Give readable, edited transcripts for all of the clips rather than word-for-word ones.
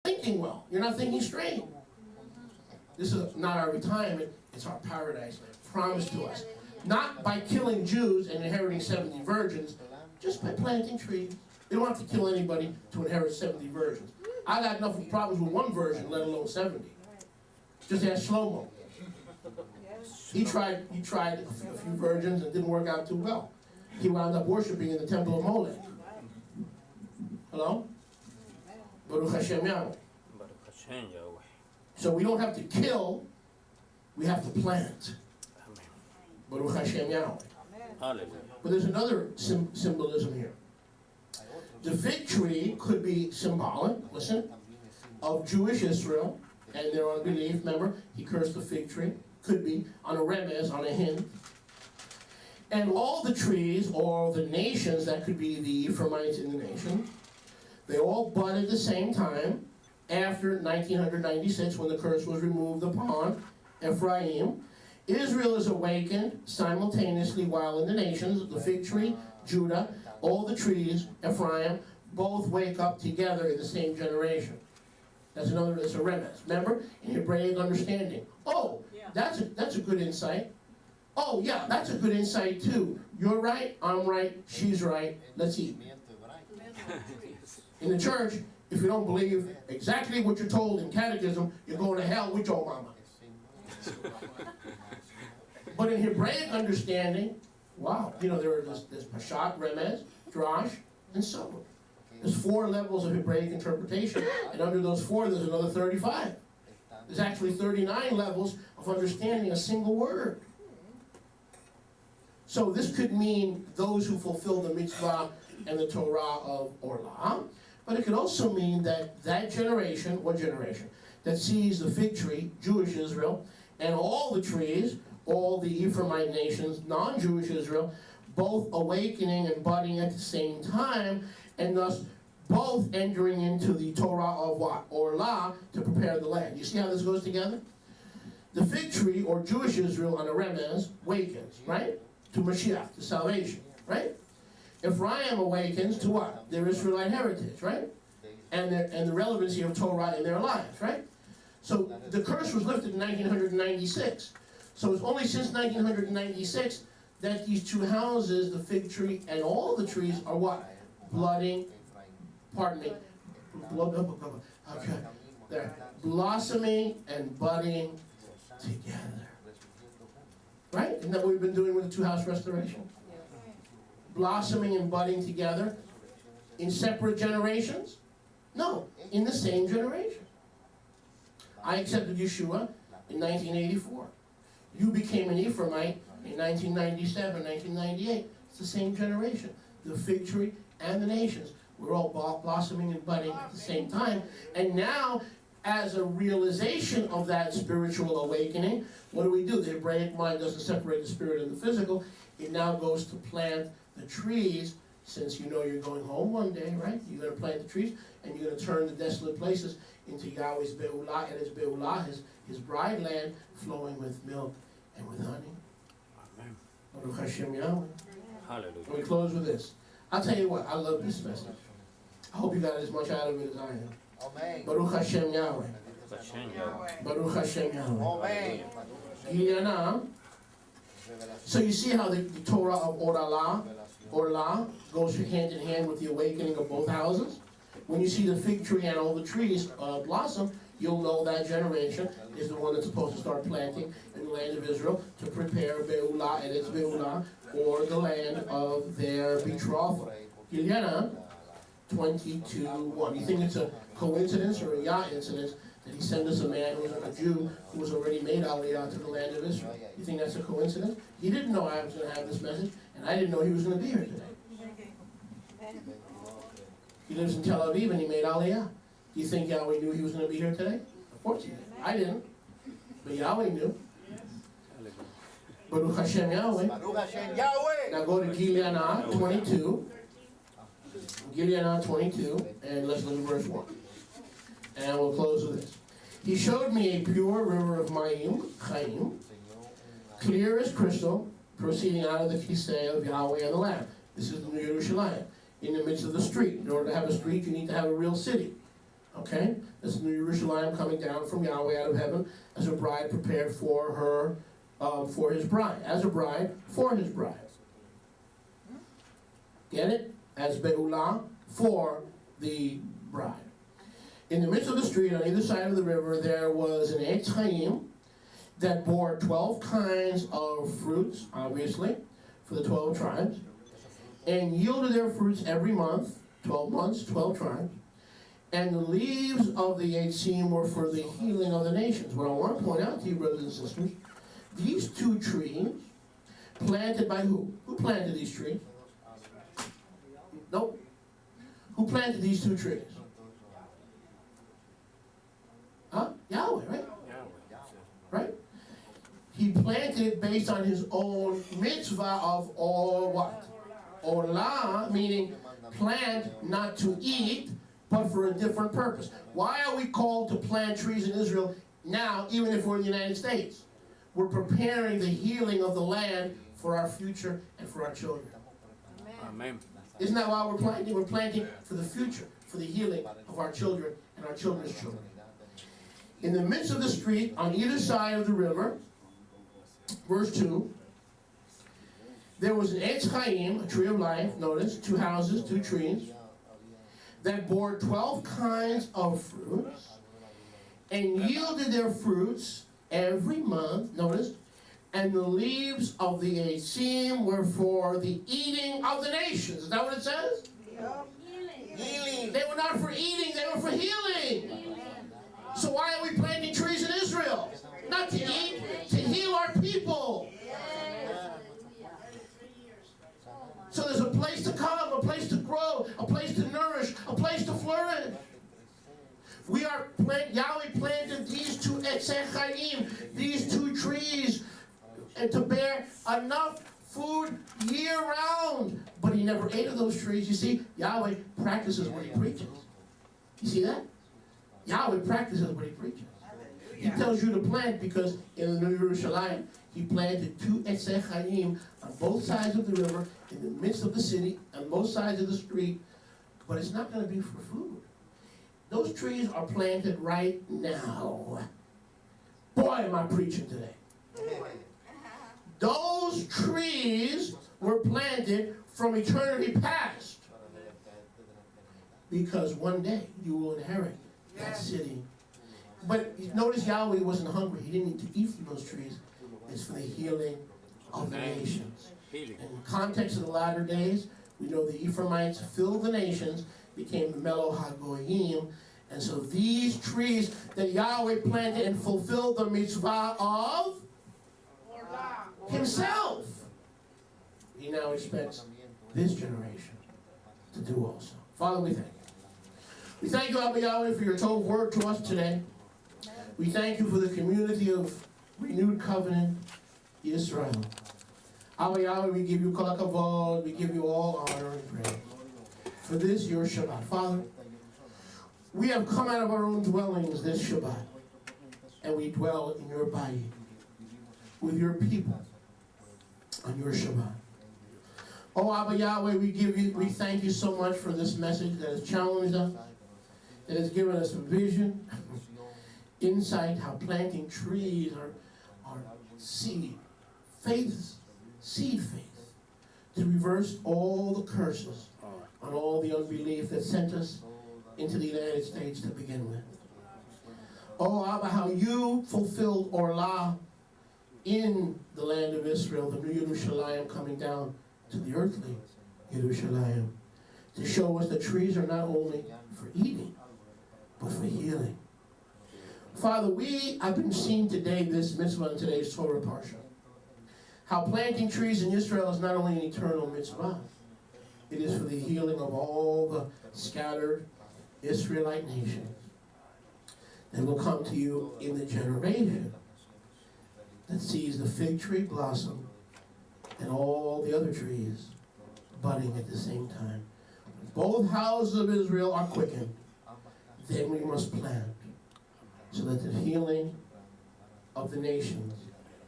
thinking well. You're not thinking straight. This is not our retirement, it's our paradise promised to us. Not by killing Jews and inheriting 70 virgins, just by planting trees. You don't have to kill anybody to inherit 70 virgins. I got enough problems with one virgin, let alone 70. Just ask Shlomo. He tried a few virgins and didn't work out too well. He wound up worshiping in the temple of Molech. Hello? Baruch Hashem Yahweh. So we don't have to kill, we have to plant. Baruch Hashem Yahweh. But there's another symbolism here. The fig tree could be symbolic, listen, of Jewish Israel and their unbelief. Remember, he cursed the fig tree. Could be on a remez, on a hint. And all the trees, or the nations, that could be the Ephraimites in the nation, they all budded at the same time after 1996 when the curse was removed upon Ephraim. Israel is awakened simultaneously while in the nations, the fig tree, Judah, all the trees, Ephraim, both wake up together in the same generation. That's a remez. Remember, in Hebraic understanding. Oh, that's a good insight. Oh yeah, that's a good insight too. You're right, I'm right, she's right, let's eat. In the church, if you don't believe exactly what you're told in catechism, you're going to hell with your mama. But in Hebraic understanding, wow, there's Pashat, Remez, Drash, and Sabur. There's 4 levels of Hebraic interpretation, and under those 4, there's another 35. There's actually 39 levels of understanding a single word. So this could mean those who fulfill the Mitzvah and the Torah of Orlah, but it could also mean that generation, what generation? That sees the fig tree, Jewish Israel, and all the trees, all the Ephraimite nations, non-Jewish Israel, both awakening and budding at the same time, and thus both entering into the Torah of what? Orlah, to prepare the land. You see how this goes together? The fig tree, or Jewish Israel on a remez, awakens, right? To Mashiach, to salvation, right? Ephraim awakens to what? Their Israelite heritage, right? And the relevancy of Torah in their lives, right? So the curse was lifted in 1996. So it's only since 1996 that these two houses, the fig tree and all the trees, are what? Blooding, pardon me, they're blossoming and budding together. Right? Isn't that what we've been doing with the two-house restoration? Blossoming and budding together in separate generations? No, in the same generation. I accepted Yeshua in 1984. You became an Ephraimite in 1997, 1998. It's the same generation. The fig tree and the nations. We're all blossoming and budding at the same time. And now, as a realization of that spiritual awakening, what do? The Hebraic mind doesn't separate the spirit and the physical. It now goes to plant the trees, since you know you're going home one day, right? You're going to plant the trees, and you're going to turn the desolate places into Yahweh's Beulah, and his Beulah, his bride land, flowing with milk and with honey. Amen. Baruch Hashem Yahweh. Hallelujah. And we close with this. I'll tell you what, I love this message. I hope you got as much out of it as I am. Amen. Baruch Hashem Yahweh. Baruch Hashem Yahweh. Amen. So you see how the Torah of Orlah goes hand in hand with the awakening of both houses? When you see the fig tree and all the trees blossom, you'll know that generation is the one that's supposed to start planting in the land of Israel to prepare Beulah and its Beulah, or the land of their betrothal. Gilena 22:1. You think it's a coincidence or a Yah incidence that he sent us a man who was a Jew who was already made Aliyah to the land of Israel? You think that's a coincidence? He didn't know I was going to have this message, and I didn't know he was going to be here today. He lives in Tel Aviv and he made Aliyah. Do you think Yahweh knew he was going to be here today? Of course he did. I didn't. But Yahweh knew. Baruch Hashem Yahweh. Baruch Hashem Yahweh. Now go to Gilena 22. Gilena 22, and let's look at verse 1. And we'll close with this. He showed me a pure river of Mayim, Chaim, clear as crystal, proceeding out of the Kisei of Yahweh and the Lamb. This is the New Yerushalayim, in the midst of the street. In order to have a street, you need to have a real city. Okay? That's the New Jerusalem coming down from Yahweh out of heaven as a bride prepared for her, for his bride. As a bride, for his bride. Get it? As Beulah, for the bride. In the midst of the street, on either side of the river, there was an Eitz Chaim that bore 12 kinds of fruits, obviously, for the 12 tribes, and yielded their fruits every month, 12 months, 12 tribes. And the leaves of the Eitzim were for the healing of the nations. What I want to point out to you, brothers and sisters, these two trees, planted by who? Who planted these trees? Nope. Who planted these two trees? Huh? Yahweh, right? Right? He planted it based on his own mitzvah of all what? Orlah, meaning plant not to eat, but for a different purpose. Why are we called to plant trees in Israel now, even if we're in the United States? We're preparing the healing of the land for our future and for our children. Amen. Isn't that why we're planting? We're planting for the future, for the healing of our children and our children's children. In the midst of the street, on either side of the river, verse 2, there was an Eitz Chaim, a tree of life, notice, 2 houses, 2 trees, that bore 12 kinds of fruits, and yielded their fruits every month, notice, and the leaves of the Eitzim were for the eating of the nations. Is that what it says? Healing. They were not for eating, they were for healing. So why are we planting trees in Israel? Not to eat, to heal our people. So there's a place to come, a place to grow, a place to nourish, a place to flourish. Yahweh planted these 2 Etzei Chaim, these 2 trees, and to bear enough food year round. But he never ate of those trees. You see, Yahweh practices what he preaches. You see that? Yahweh practices what he preaches. He tells you to plant because in the New Jerusalem, he planted 2 Etzei Chaim on both sides of the river, in the midst of the city, on both sides of the street. But it's not going to be for food. Those trees are planted right now. Boy, am I preaching today. Those trees were planted from eternity past. Because one day you will inherit that city. But notice Yahweh wasn't hungry. He didn't need to eat from those trees. It's for the healing of the nations. In the context of the latter days, we know the Ephraimites filled the nations, became the Melo HaGoyim, and so these trees that Yahweh planted and fulfilled the mitzvah of himself, he now expects this generation to do also. Father, we thank you. We thank you, Abba Yahweh, for your told word to us today. We thank you for the community of renewed covenant, Israel. Abba Yahweh, we give you kol hakavod, we give you all honor and praise. For this, your Shabbat. Father, we have come out of our own dwellings this Shabbat, and we dwell in your body, with your people, on your Shabbat. Oh, Abba Yahweh, we thank you so much for this message that has challenged us, that has given us a vision, insight, how planting trees are seed faith, to reverse all the curses on all the unbelief that sent us into the United States to begin with. Oh, Abba, how you fulfilled Orlah in the land of Israel, the new Yerushalayim coming down to the earthly Yerushalayim, to show us that trees are not only for eating, but for healing. Father, we have been seeing today this mitzvah in today's Torah Parsha. How planting trees in Israel is not only an eternal mitzvah, it is for the healing of all the scattered Israelite nations that will come to you in the generation that sees the fig tree blossom and all the other trees budding at the same time. Both houses of Israel are quickened. Then we must plant so that the healing of the nations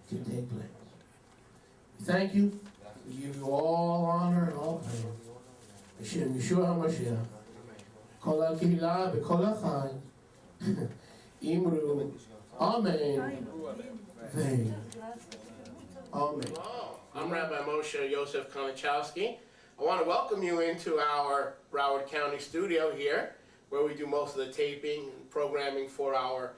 can take place. We thank you. We give you all honor and all praise. Hashem Yeshua HaMashiach. כל הקהילה וכל החי אמרו אמן Amen. I'm Rabbi Moshe Yosef Konachowski. I want to welcome you into our Broward County studio here, where we do most of the taping and programming for our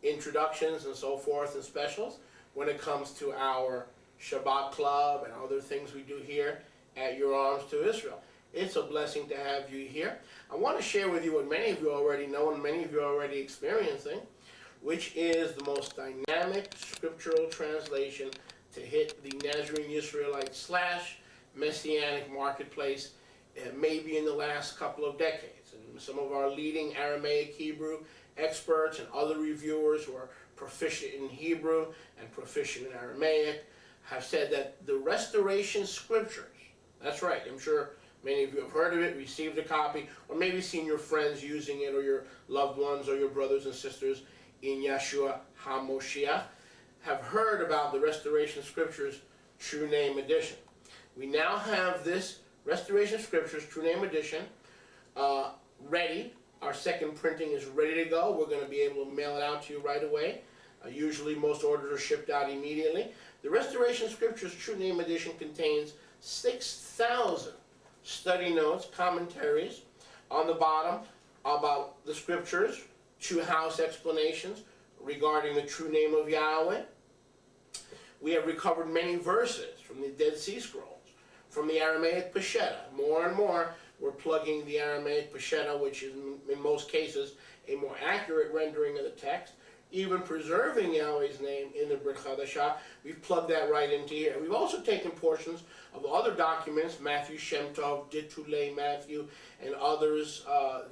introductions and so forth and specials when it comes to our Shabbat Club and other things we do here at Your Arms to Israel. It's a blessing to have you here. I want to share with you what many of you already know and many of you are already experiencing, which is the most dynamic scriptural translation to hit the Nazarene Israelite / Messianic marketplace maybe in the last couple of decades. And some of our leading Aramaic Hebrew experts and other reviewers who are proficient in Hebrew and proficient in Aramaic have said that the Restoration Scriptures, that's right, I'm sure many of you have heard of it, received a copy, or maybe seen your friends using it, or your loved ones, or your brothers and sisters in Yeshua HaMoshiach, have heard about the Restoration Scriptures True Name Edition. We now have this Restoration Scriptures True Name Edition ready. Our second printing is ready to go. We're going to be able to mail it out to you right away. Usually most orders are shipped out immediately. The Restoration Scriptures True Name Edition contains 6,000 study notes, commentaries on the bottom about the Scriptures, true house explanations regarding the true name of Yahweh. We have recovered many verses from the Dead Sea Scrolls, from the Aramaic Peshitta. More and more, we're plugging the Aramaic Peshitta, which is in most cases a more accurate rendering of the text. Even preserving Yahweh's name in the Brit Chadashah, we've plugged that right into here. We've also taken portions of other documents, Matthew Shem Tov, Ditulei Matthew, and others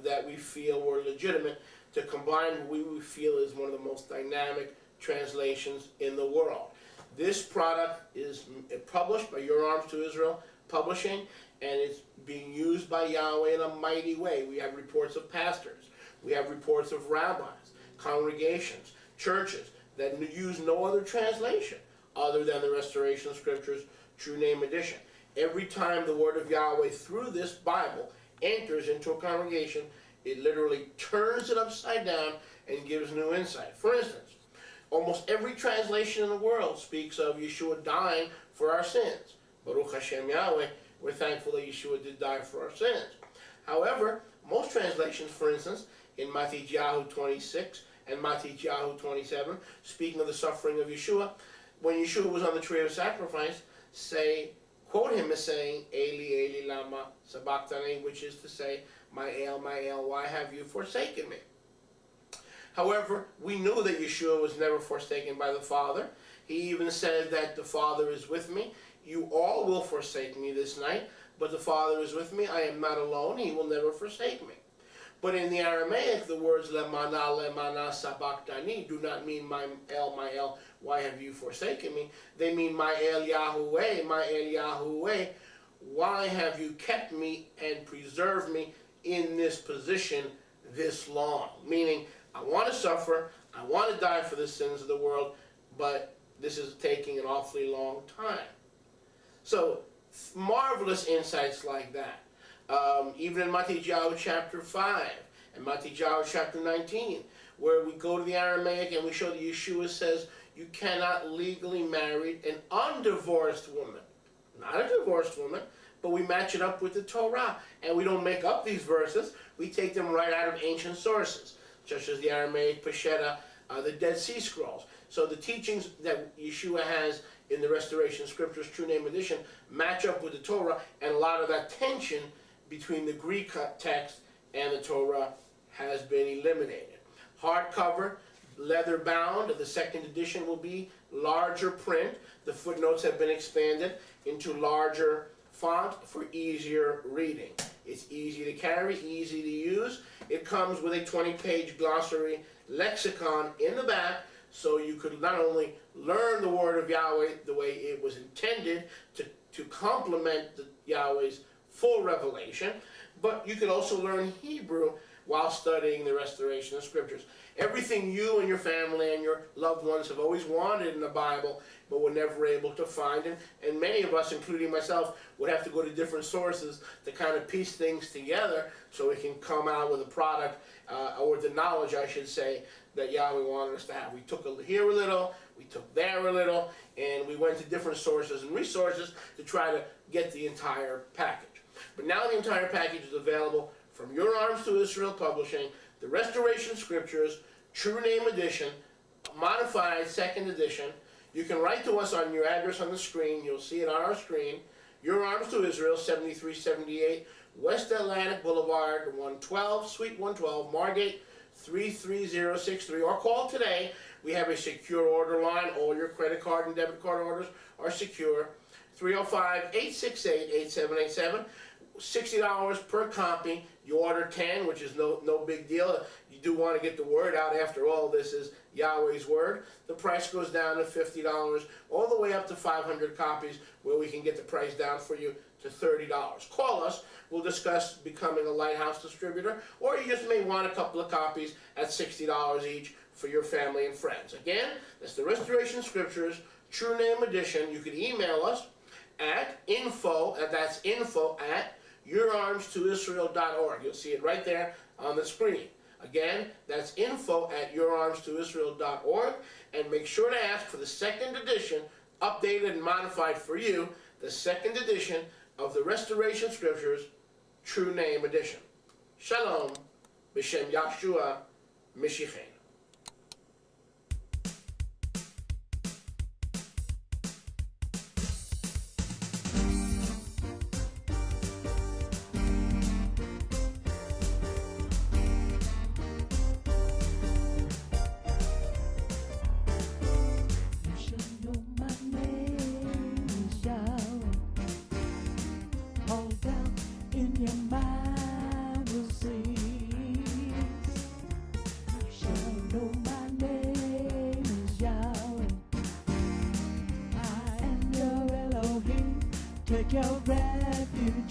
that we feel were legitimate, to combine what we feel is one of the most dynamic translations in the world. This product is published by Your Arms to Israel Publishing, and it's being used by Yahweh in a mighty way. We have reports of pastors. We have reports of rabbis, congregations, churches that use no other translation other than the Restoration Scriptures True Name Edition. Every time the word of Yahweh through this Bible enters into a congregation, it literally turns it upside down and gives new insight. For instance, almost every translation in the world speaks of Yeshua dying for our sins. Baruch Hashem Yahweh, we're thankful that Yeshua did die for our sins. However, most translations, for instance, in Matityahu 26 and Matityahu 27, speaking of the suffering of Yeshua, when Yeshua was on the tree of sacrifice, quote him as saying, Eli, Eli, lama sabachthani, which is to say, my El, why have you forsaken me? However, we knew that Yeshua was never forsaken by the Father. He even said that the Father is with me. You all will forsake me this night, but the Father is with me. I am not alone. He will never forsake me. But in the Aramaic, the words lemana sabachthani do not mean my El, why have you forsaken me? They mean my El Yahuweh, why have you kept me and preserved me in this position this long? Meaning, I want to suffer, I want to die for the sins of the world, but this is taking an awfully long time. So, marvelous insights like that. Even in Matityahu chapter 5 and Matityahu chapter 19, where we go to the Aramaic and we show that Yeshua says you cannot legally marry an undivorced woman. Not a divorced woman, but we match it up with the Torah. And we don't make up these verses, we take them right out of ancient sources, such as the Aramaic Peshitta, the Dead Sea Scrolls. So the teachings that Yeshua has in the Restoration Scriptures True Name Edition match up with the Torah, and a lot of that tension between the Greek text and the Torah has been eliminated. Hardcover, leather bound, the second edition will be larger print. The footnotes have been expanded into larger font for easier reading. It's easy to carry, easy to use. It comes with a 20-page glossary lexicon in the back, so you could not only learn the word of Yahweh the way it was intended to complement Yahweh's full revelation, but you could also learn Hebrew while studying the restoration of scriptures. Everything you and your family and your loved ones have always wanted in the Bible, but were never able to find. And many of us, including myself, would have to go to different sources to kind of piece things together so we can come out with a product, or the knowledge, I should say, that Yahweh wanted us to have. We took here a little, we took there a little, and we went to different sources and resources to try to get the entire package. But now the entire package is available from Your Arms to Israel Publishing, the Restoration Scriptures, True Name Edition, modified 2nd edition. You can write to us on your address on the screen. You'll see it on our screen. Your Arms to Israel, 7378 West Atlantic Boulevard, 112, Suite 112, Margate, 33063. Or call today. We have a secure order line. All your credit card and debit card orders are secure. 305-868-8787. $60 per copy. You order 10, which is no big deal. You do want to get the word out. After all, this is Yahweh's word. The price goes down to $50, all the way up to 500 copies, where we can get the price down for you to $30. Call us. We'll discuss becoming a Lighthouse distributor, or you just may want a couple of copies at $60 each for your family and friends. Again, that's the Restoration Scriptures, True Name Edition. You can email us at info, and that's info at yourarmstoisrael.org. You'll see it right there on the screen. Again, that's info at yourarmstoisrael.org, and make sure to ask for the 2nd edition, updated and modified for you, the 2nd edition of the Restoration Scriptures, True Name Edition. Shalom, B'Shem Yahshua Mishichein. Take your refuge